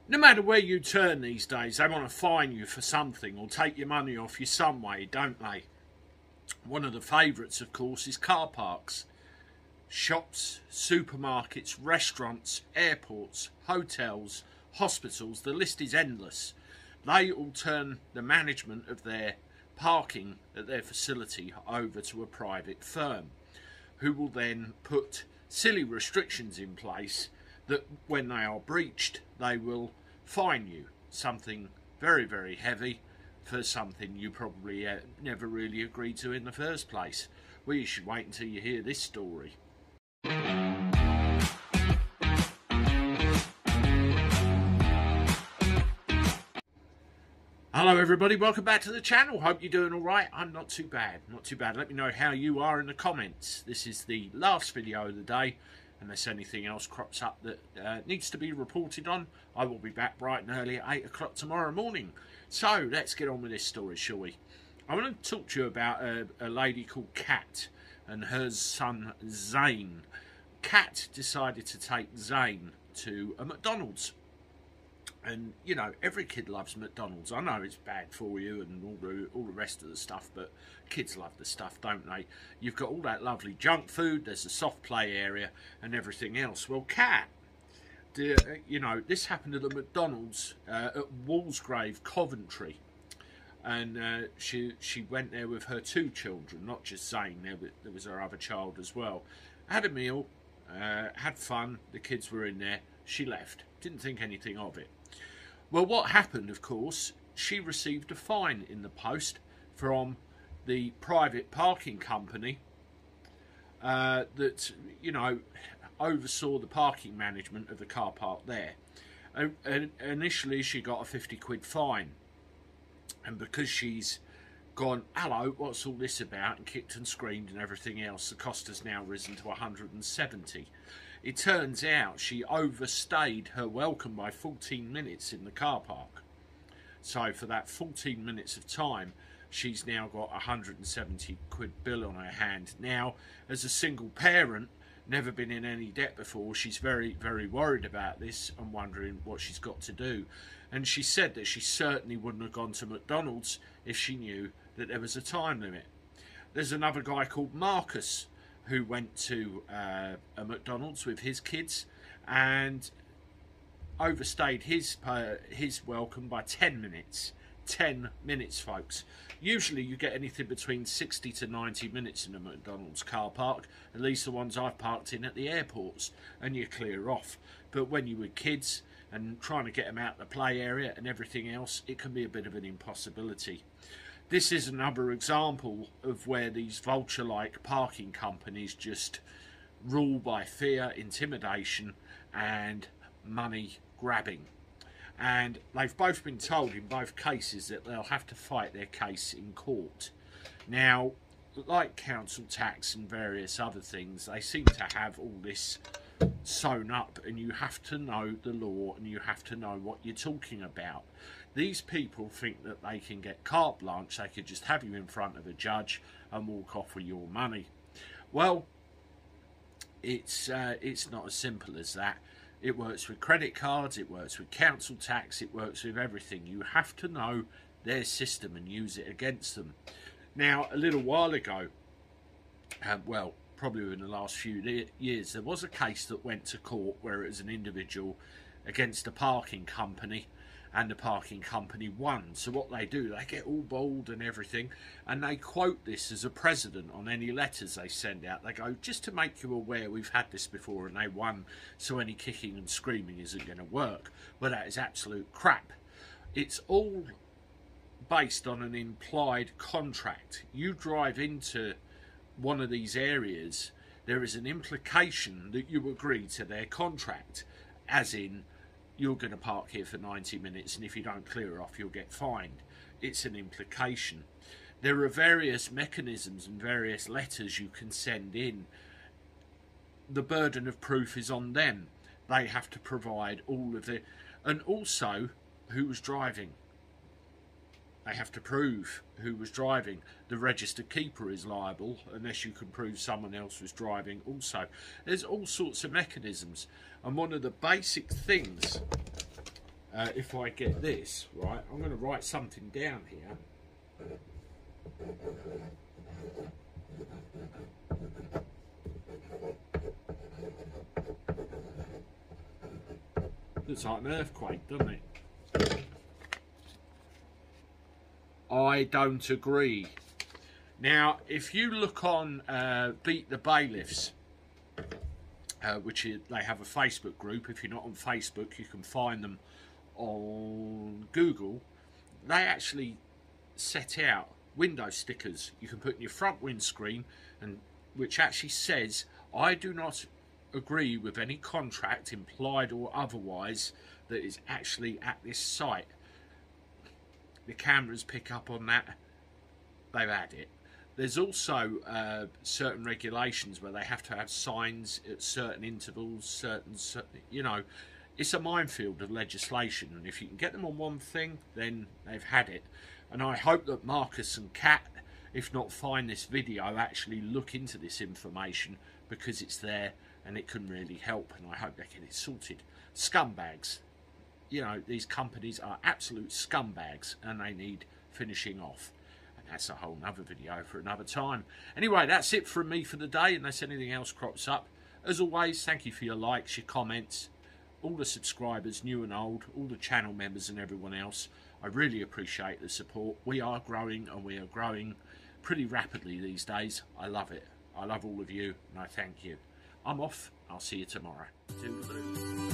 No matter where you turn these days, they want to fine you for something or take your money off you some way, don't they? One of the favourites, of course, is car parks. Shops, supermarkets, restaurants, airports, hotels, hospitals, the list is endless. They all turn the management of their parking at their facility over to a private firm, who will then put silly restrictions in place that when they are breached, they will fine you something very, very heavy for something you probably never really agreed to in the first place. Well, you should wait until you hear this story. Hello everybody, welcome back to the channel. Hope you're doing alright. I'm not too bad, not too bad. Let me know how you are in the comments. This is the last video of the day. Unless anything else crops up that needs to be reported on, I will be back bright and early at 8 o'clock tomorrow morning. So let's get on with this story, shall we? I want to talk to you about a lady called Kat and her son Zane. Kat decided to take Zane to a McDonald's. And, you know, every kid loves McDonald's. I know it's bad for you and all the rest of the stuff, but kids love the stuff, don't they? You've got all that lovely junk food, there's a soft play area and everything else. Well, Kat, you know, this happened at the McDonald's at Walsgrave, Coventry. And she went there with her two children, not just Zane, there was her other child as well. Had a meal, had fun, the kids were in there, she left. Didn't think anything of it. Well, what happened, of course, she received a fine in the post from the private parking company that, you know, oversaw the parking management of the car park there. And initially, she got a 50 quid fine. And because she's gone, hello, what's all this about, and kicked and screamed and everything else, the cost has now risen to 170. It turns out she overstayed her welcome by 14 minutes in the car park. So for that 14 minutes of time, she's now got a 170 quid bill on her hand. Now, as a single parent, never been in any debt before, she's very, very worried about this and wondering what she's got to do. And she said that she certainly wouldn't have gone to McDonald's if she knew that there was a time limit. There's another guy called Marcus who went to a McDonald's with his kids and overstayed his welcome by 10 minutes. 10 minutes, folks. Usually you get anything between 60 to 90 minutes in a McDonald's car park, at least the ones I've parked in at the airports, and you clear off. But when you're with kids and trying to get them out the play area and everything else, it can be a bit of an impossibility. This is another example of where these vulture-like parking companies just rule by fear, intimidation and money grabbing. And they've both been told in both cases that they'll have to fight their case in court. Now, like council tax and various other things, they seem to have all this sewn up, and you have to know the law and you have to know what you're talking about. These people think that they can get carte blanche, they could just have you in front of a judge and walk off with your money. Well, it's not as simple as that. It works with credit cards, it works with council tax, it works with everything. You have to know their system and use it against them. Now, a little while ago, well, probably in the last few years, there was a case that went to court where it was an individual against a parking company, and the parking company won. So what they do, they get all bold and everything, and they quote this as a precedent on any letters they send out. They go, just to make you aware, we've had this before and they won, so any kicking and screaming isn't going to work. Well, that is absolute crap. It's all based on an implied contract. You drive into one of these areas, there is an implication that you agree to their contract, as in, you're going to park here for 90 minutes and if you don't clear off you'll get fined. It's an implication. There are various mechanisms and various letters you can send in. The burden of proof is on them. They have to provide all of it. And also, who was driving? They have to prove who was driving. The registered keeper is liable unless you can prove someone else was driving also. There's all sorts of mechanisms. And one of the basic things if I get this right, I'm going to write something down here. Looks like an earthquake, doesn't it? I don't agree. Now, if you look on Beat the Bailiffs, which they have a Facebook group. If you're not on Facebook, you can find them on Google. They actually set out window stickers you can put in your front windscreen, and which actually says, I do not agree with any contract, implied or otherwise, that is actually at this site. The cameras pick up on that. They've had it. There's also certain regulations where they have to have signs at certain intervals, certain, you know, it's a minefield of legislation, and if you can get them on one thing, then they've had it. And I hope that Marcus and Kat, if not find this video, actually look into this information, because it's there and it can really help, and I hope they get it sorted. Scumbags. You know, these companies are absolute scumbags, and they need finishing off. That's a whole nother video for another time. Anyway, that's it from me for the day, unless anything else crops up. As always, thank you for your likes, your comments, all the subscribers, new and old, all the channel members and everyone else. I really appreciate the support. We are growing, and we are growing pretty rapidly these days. I love it. I love all of you, and I thank you. I'm off. I'll see you tomorrow. Toodaloo.